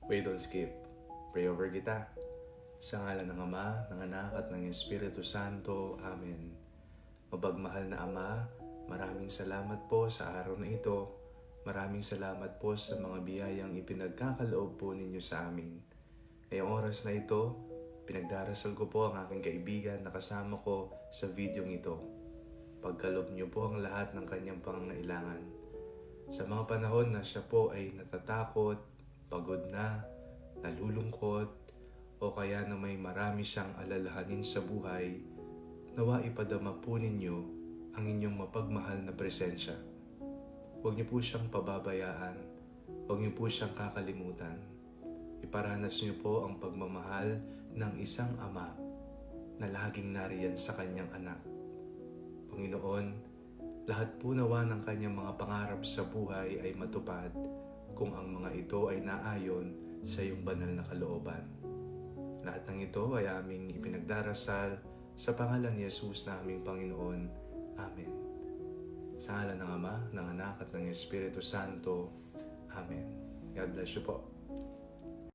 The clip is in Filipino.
Wait, don't skip. Pray over kita. Sa ngalan ng Ama, ng Anak at ng Espiritu Santo. Amen. Mapagmahal na Ama, maraming salamat po sa araw na ito. Maraming salamat po sa mga biyayang ipinagkakaloob po ninyo sa amin. Ngayong oras na ito, pinagdarasal ko po ang aking kaibigan na kasama ko sa videong ito. Pagkaloob niyo po ang lahat ng kanyang pangangailangan. Sa mga panahon na siya po ay natatakot, pagod na, nalulungkot, o kaya na may marami siyang alalahanin sa buhay, nawa ipadama po ninyo ang inyong mapagmahal na presensya. Huwag niyo po siyang pababayaan, huwag niyo po siyang kakalimutan. Iparanas niyo po ang pagmamahal ng isang ama na laging nariyan sa kanyang anak. Panginoon, lahat po nawa ng kanyang mga pangarap sa buhay ay matupad kung ang mga ito ay naayon sa iyong banal na kalooban. Lahat ng ito ay aming ipinagdarasal sa pangalan ni Jesus na aming Panginoon. Amen. Sa ngalan ng Ama, ng Anak at ng Espiritu Santo. Amen. God bless you po.